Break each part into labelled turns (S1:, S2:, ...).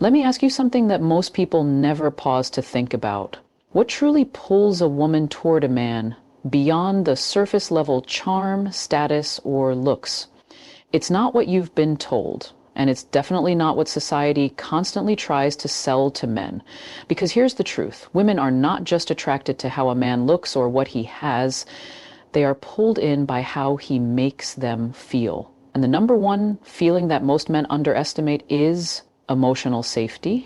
S1: Let me ask you something that most people never pause to think about. What truly pulls a woman toward a man beyond the surface level charm, status, or looks? It's not what you've been told, and it's definitely not what society constantly tries to sell to men. Because here's the truth. Women are not just attracted to how a man looks or what he has. They are pulled in by how he makes them feel. And the number one feeling that most men underestimate is emotional safety.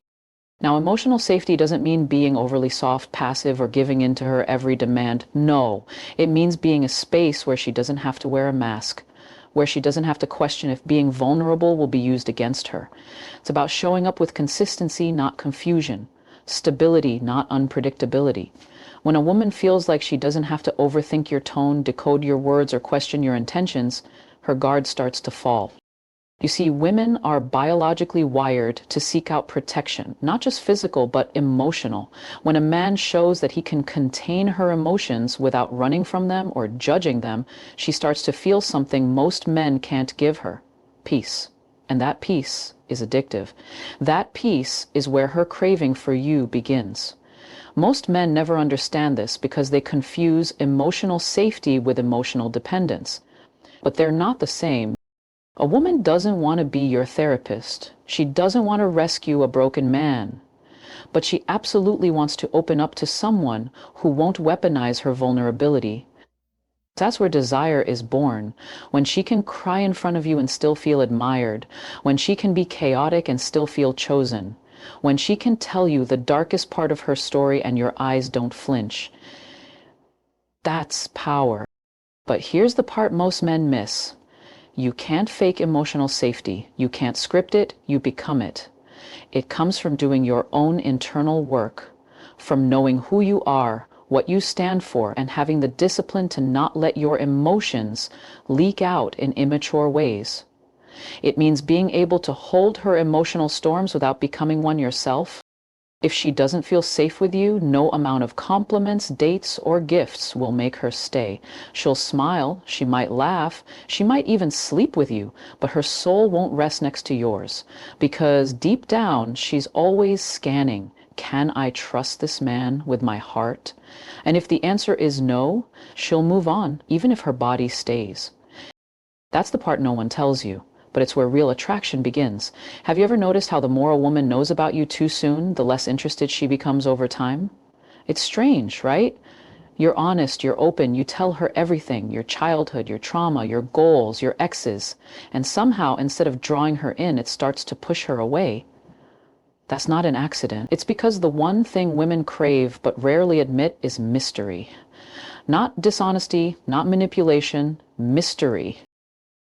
S1: Now, emotional safety doesn't mean being overly soft, passive, or giving in to her every demand. No, it means being a space where she doesn't have to wear a mask, where she doesn't have to question if being vulnerable will be used against her. It's about showing up with consistency, not confusion, stability, not unpredictability. When a woman feels like she doesn't have to overthink your tone, decode your words, or question your intentions, her guard starts to fall. You see, women are biologically wired to seek out protection, not just physical, but emotional. When a man shows that he can contain her emotions without running from them or judging them, she starts to feel something most men can't give her: peace. And that peace is addictive. That peace is where her craving for you begins. Most men never understand this because they confuse emotional safety with emotional dependence. But they're not the same. A woman doesn't want to be your therapist. She doesn't want to rescue a broken man. But she absolutely wants to open up to someone who won't weaponize her vulnerability. That's where desire is born. When she can cry in front of you and still feel admired. When she can be chaotic and still feel chosen. When she can tell you the darkest part of her story and your eyes don't flinch. That's power. But here's the part most men miss. You can't fake emotional safety. You can't script it. You become it. It comes from doing your own internal work, from knowing who you are, what you stand for, and having the discipline to not let your emotions leak out in immature ways. It means being able to hold her emotional storms without becoming one yourself. If she doesn't feel safe with you, no amount of compliments, dates, or gifts will make her stay. She'll smile, she might laugh, she might even sleep with you, but her soul won't rest next to yours. Because deep down, she's always scanning. Can I trust this man with my heart? And if the answer is no, she'll move on, even if her body stays. That's the part no one tells you. But it's where real attraction begins. Have you ever noticed how the more a woman knows about you too soon, the less interested she becomes over time? It's strange, right? You're honest, you're open, you tell her everything, your childhood, your trauma, your goals, your exes, and somehow, instead of drawing her in, it starts to push her away. That's not an accident. It's because the one thing women crave but rarely admit is mystery. Not dishonesty, not manipulation, mystery.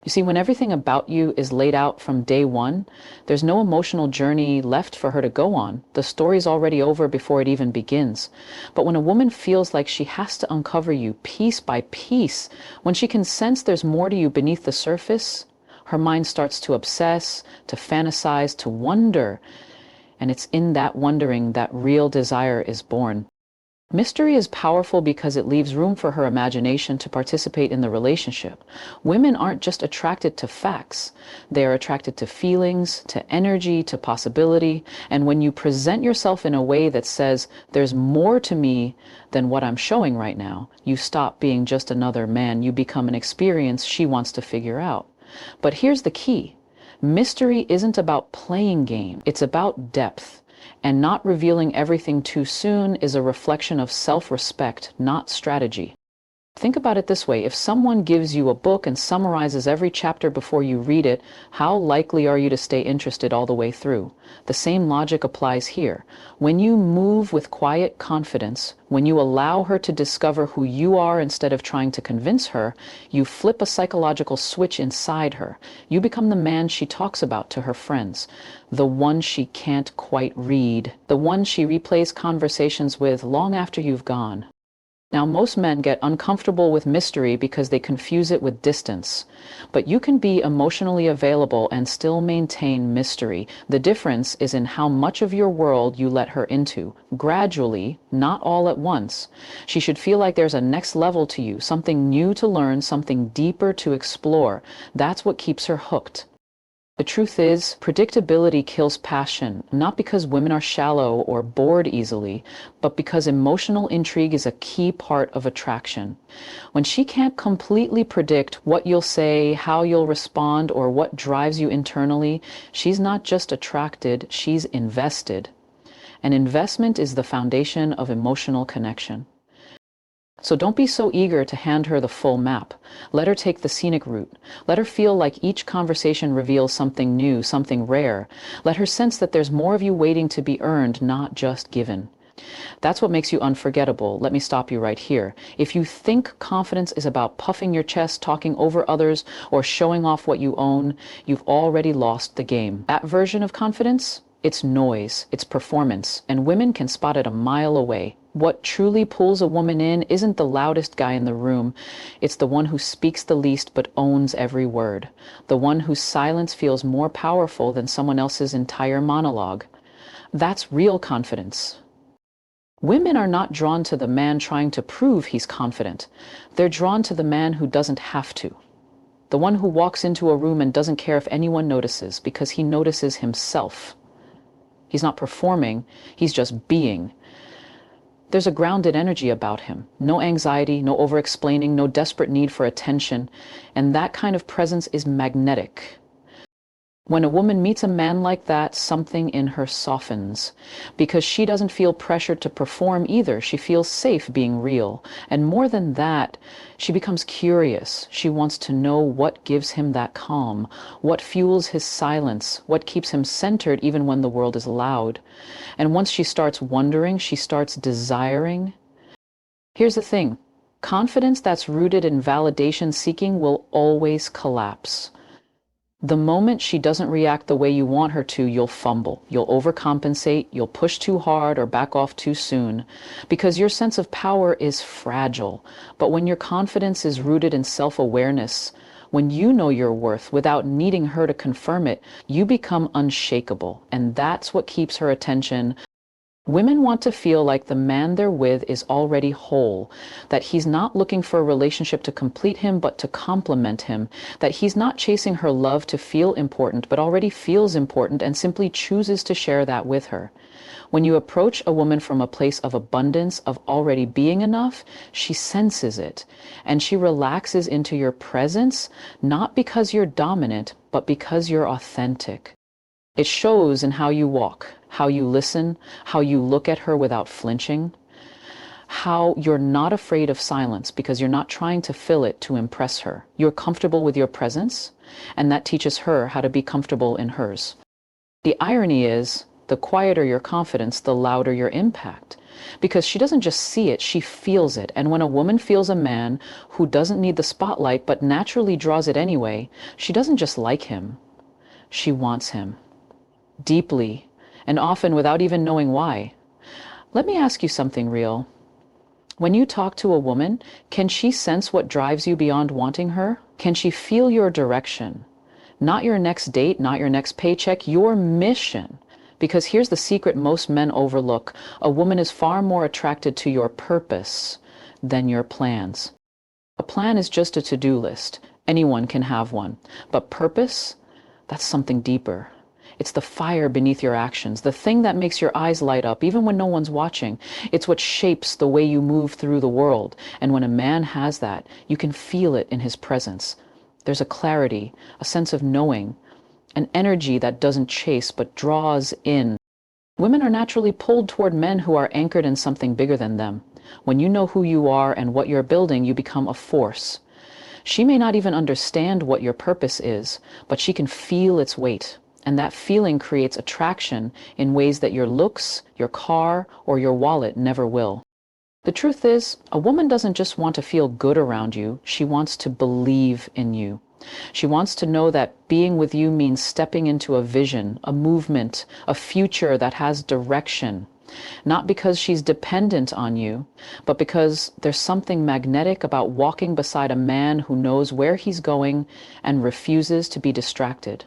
S1: You see, when everything about you is laid out from day one, there's no emotional journey left for her to go on. The story's already over before it even begins. But when a woman feels like she has to uncover you piece by piece, when she can sense there's more to you beneath the surface, her mind starts to obsess, to fantasize, to wonder. And it's in that wondering that real desire is born. Mystery is powerful because it leaves room for her imagination to participate in the relationship. Women aren't just attracted to facts. They are attracted to feelings, to energy, to possibility. And when you present yourself in a way that says, there's more to me than what I'm showing right now, you stop being just another man. You become an experience she wants to figure out. But here's the key. Mystery isn't about playing game. It's about depth. And not revealing everything too soon is a reflection of self-respect, not strategy. Think about it this way. If someone gives you a book and summarizes every chapter before you read it, how likely are you to stay interested all the way through? The same logic applies here. When you move with quiet confidence, when you allow her to discover who you are instead of trying to convince her, you flip a psychological switch inside her. You become the man she talks about to her friends, the one she can't quite read, the one she replays conversations with long after you've gone. Now, most men get uncomfortable with mystery because they confuse it with distance. But you can be emotionally available and still maintain mystery. The difference is in how much of your world you let her into. Gradually, not all at once. She should feel like there's a next level to you, something new to learn, something deeper to explore. That's what keeps her hooked. The truth is, predictability kills passion, not because women are shallow or bored easily, but because emotional intrigue is a key part of attraction. When she can't completely predict what you'll say, how you'll respond, or what drives you internally, she's not just attracted, she's invested. And investment is the foundation of emotional connection. So don't be so eager to hand her the full map. Let her take the scenic route. Let her feel like each conversation reveals something new, something rare. Let her sense that there's more of you waiting to be earned, not just given. That's what makes you unforgettable. Let me stop you right here. If you think confidence is about puffing your chest, talking over others, or showing off what you own, you've already lost the game. That version of confidence, it's noise, it's performance, and women can spot it a mile away. What truly pulls a woman in isn't the loudest guy in the room. It's the one who speaks the least but owns every word. The one whose silence feels more powerful than someone else's entire monologue. That's real confidence. Women are not drawn to the man trying to prove he's confident. They're drawn to the man who doesn't have to. The one who walks into a room and doesn't care if anyone notices because he notices himself. He's not performing, he's just being. There's a grounded energy about him. No anxiety, no over-explaining, no desperate need for attention. And that kind of presence is magnetic. When a woman meets a man like that, something in her softens. Because she doesn't feel pressured to perform either. She feels safe being real. And more than that, she becomes curious. She wants to know what gives him that calm, what fuels his silence, what keeps him centered even when the world is loud. And once she starts wondering, she starts desiring. Here's the thing. Confidence that's rooted in validation seeking will always collapse. The moment she doesn't react the way you want her to, you'll fumble, you'll overcompensate, you'll push too hard or back off too soon, because your sense of power is fragile. But when your confidence is rooted in self-awareness, when you know your worth without needing her to confirm it, you become unshakable, and that's what keeps her attention. Women want to feel like the man they're with is already whole, that he's not looking for a relationship to complete him but to complement him, that he's not chasing her love to feel important but already feels important and simply chooses to share that with her. When you approach a woman from a place of abundance, of already being enough, she senses it, and she relaxes into your presence, not because you're dominant, but because you're authentic. It shows in how you walk, how you listen, how you look at her without flinching, how you're not afraid of silence because you're not trying to fill it to impress her. You're comfortable with your presence, and that teaches her how to be comfortable in hers. The irony is, the quieter your confidence, the louder your impact. Because she doesn't just see it, she feels it. And when a woman feels a man who doesn't need the spotlight but naturally draws it anyway, she doesn't just like him, she wants him. Deeply, and often without even knowing why. Let me ask you something real. When you talk to a woman, can she sense what drives you beyond wanting her? Can she feel your direction? Not your next date, not your next paycheck, your mission. Because here's the secret most men overlook. A woman is far more attracted to your purpose than your plans. A plan is just a to-do list. Anyone can have one. But purpose, that's something deeper. It's the fire beneath your actions, the thing that makes your eyes light up even when no one's watching. It's what shapes the way you move through the world. And when a man has that, you can feel it in his presence. There's a clarity, a sense of knowing, an energy that doesn't chase but draws in. Women are naturally pulled toward men who are anchored in something bigger than them. When you know who you are and what you're building, you become a force. She may not even understand what your purpose is, but she can feel its weight. And that feeling creates attraction in ways that your looks, your car, or your wallet never will. The truth is, a woman doesn't just want to feel good around you, she wants to believe in you. She wants to know that being with you means stepping into a vision, a movement, a future that has direction. Not because she's dependent on you, but because there's something magnetic about walking beside a man who knows where he's going and refuses to be distracted.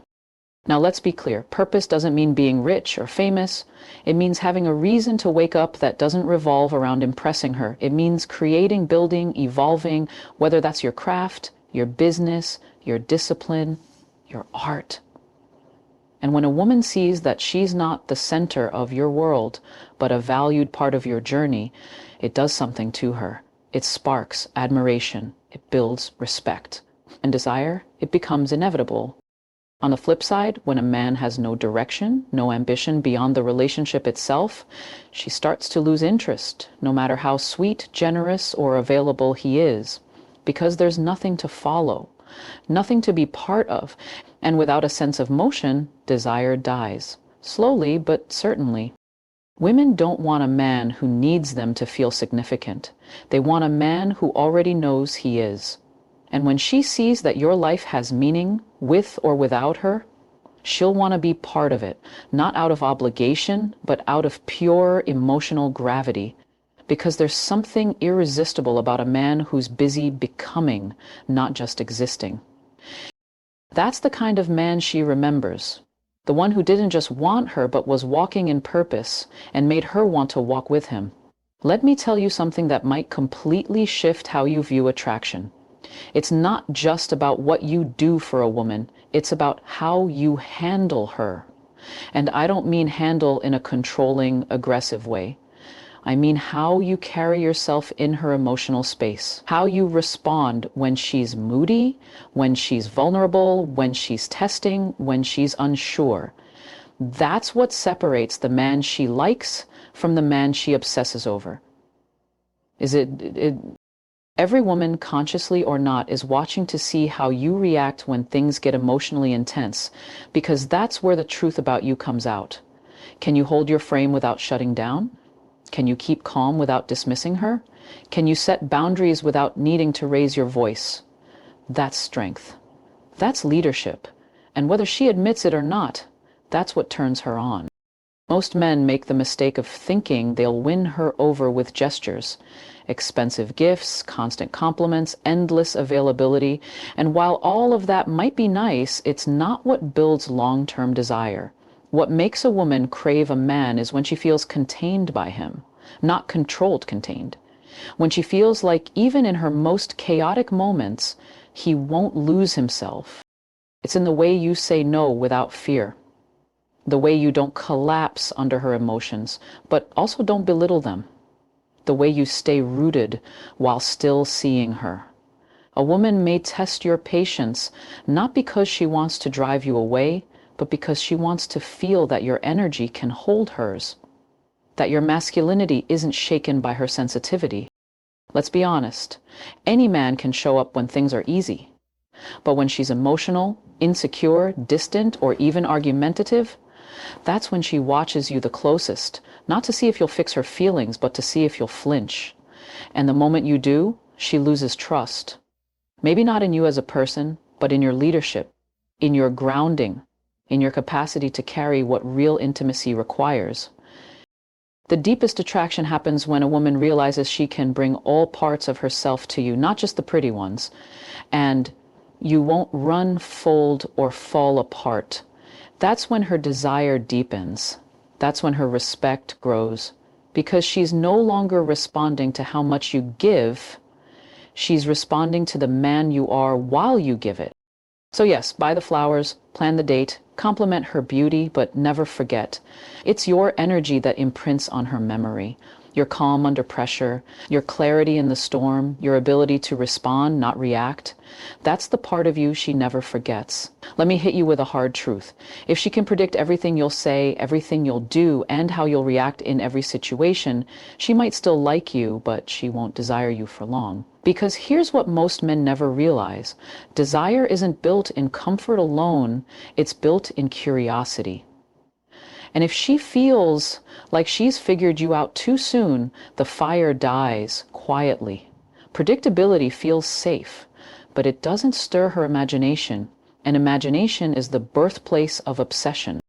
S1: Now let's be clear, purpose doesn't mean being rich or famous. It means having a reason to wake up that doesn't revolve around impressing her. It means creating, building, evolving, whether that's your craft, your business, your discipline, your art. And when a woman sees that she's not the center of your world, but a valued part of your journey, it does something to her. It sparks admiration. It builds respect. And desire, it becomes inevitable. On the flip side, when a man has no direction, no ambition beyond the relationship itself, she starts to lose interest, no matter how sweet, generous, or available he is, because there's nothing to follow, nothing to be part of, and without a sense of motion, desire dies, slowly but certainly. Women don't want a man who needs them to feel significant. They want a man who already knows he is. And when she sees that your life has meaning, with or without her, she'll want to be part of it, not out of obligation, but out of pure emotional gravity, because there's something irresistible about a man who's busy becoming, not just existing. That's the kind of man she remembers, the one who didn't just want her, but was walking in purpose and made her want to walk with him. Let me tell you something that might completely shift how you view attraction. It's not just about what you do for a woman, it's about how you handle her. And I don't mean handle in a controlling, aggressive way. I mean how you carry yourself in her emotional space, how you respond when she's moody, when she's vulnerable, when she's testing, when she's unsure. That's what separates the man she likes from the man she obsesses over. Every woman, consciously or not, is watching to see how you react when things get emotionally intense, because that's where the truth about you comes out. Can you hold your frame without shutting down? Can you keep calm without dismissing her? Can you set boundaries without needing to raise your voice? That's strength. That's leadership. And whether she admits it or not, that's what turns her on. Most men make the mistake of thinking they'll win her over with gestures, expensive gifts, constant compliments, endless availability, and while all of that might be nice, it's not what builds long-term desire. What makes a woman crave a man is when she feels contained by him, not controlled contained. When she feels like even in her most chaotic moments, he won't lose himself. It's in the way you say no without fear, the way you don't collapse under her emotions, but also don't belittle them, the way you stay rooted while still seeing her. A woman may test your patience not because she wants to drive you away, but because she wants to feel that your energy can hold hers, that your masculinity isn't shaken by her sensitivity. Let's be honest, any man can show up when things are easy, but when she's emotional, insecure, distant, or even argumentative, that's when she watches you the closest, not to see if you'll fix her feelings, but to see if you'll flinch. And the moment you do, she loses trust. Maybe not in you as a person, but in your leadership, in your grounding, in your capacity to carry what real intimacy requires. The deepest attraction happens when a woman realizes she can bring all parts of herself to you, not just the pretty ones, and you won't run, fold, or fall apart. That's when her desire deepens. That's when her respect grows, because she's no longer responding to how much you give. She's responding to the man you are while you give it. So yes, buy the flowers, plan the date, compliment her beauty, but never forget. It's your energy that imprints on her memory. Your calm under pressure, your clarity in the storm, your ability to respond, not react. That's the part of you she never forgets. Let me hit you with a hard truth. If she can predict everything you'll say, everything you'll do, and how you'll react in every situation, she might still like you, but she won't desire you for long. Because here's what most men never realize. Desire isn't built in comfort alone, it's built in curiosity. And if she feels like she's figured you out too soon, the fire dies quietly. Predictability feels safe, but it doesn't stir her imagination, and imagination is the birthplace of obsession.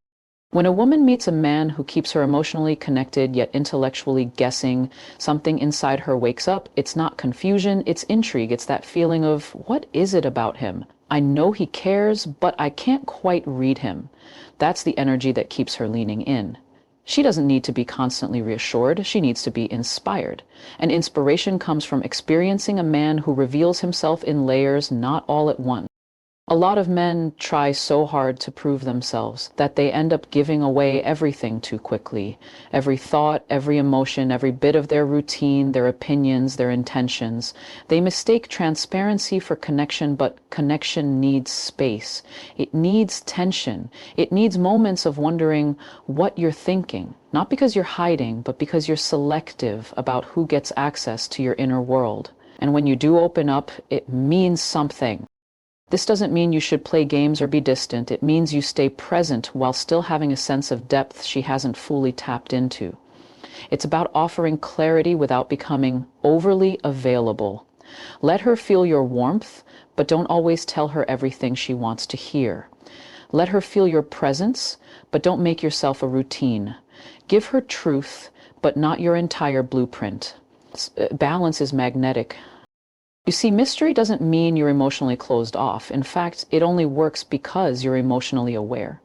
S1: When a woman meets a man who keeps her emotionally connected yet intellectually guessing, something inside her wakes up. It's not confusion, it's intrigue. It's that feeling of, what is it about him? I know he cares, but I can't quite read him. That's the energy that keeps her leaning in. She doesn't need to be constantly reassured. She needs to be inspired. And inspiration comes from experiencing a man who reveals himself in layers, not all at once. A lot of men try so hard to prove themselves that they end up giving away everything too quickly. Every thought, every emotion, every bit of their routine, their opinions, their intentions. They mistake transparency for connection, but connection needs space. It needs tension. It needs moments of wondering what you're thinking. Not because you're hiding, but because you're selective about who gets access to your inner world. And when you do open up, it means something. This doesn't mean you should play games or be distant. It means you stay present while still having a sense of depth she hasn't fully tapped into. It's about offering clarity without becoming overly available. Let her feel your warmth, but don't always tell her everything she wants to hear. Let her feel your presence, but don't make yourself a routine. Give her truth, but not your entire blueprint. Balance is magnetic. You see, mystery doesn't mean you're emotionally closed off. In fact, it only works because you're emotionally aware.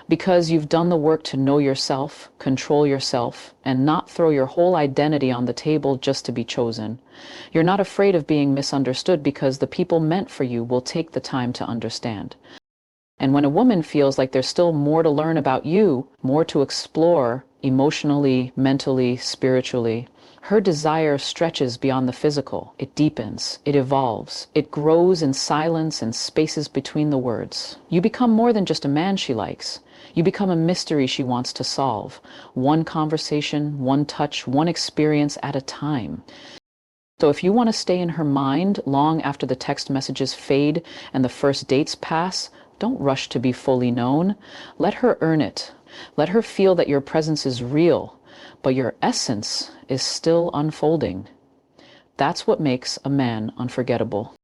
S1: Because you've done the work to know yourself, control yourself, and not throw your whole identity on the table just to be chosen. You're not afraid of being misunderstood because the people meant for you will take the time to understand. And when a woman feels like there's still more to learn about you, more to explore emotionally, mentally, spiritually, her desire stretches beyond the physical. It deepens, it evolves, it grows in silence and spaces between the words. You become more than just a man she likes. You become a mystery she wants to solve. One conversation, one touch, one experience at a time. So if you want to stay in her mind long after the text messages fade and the first dates pass, don't rush to be fully known. Let her earn it. Let her feel that your presence is real, but your essence is still unfolding. That's what makes a man unforgettable.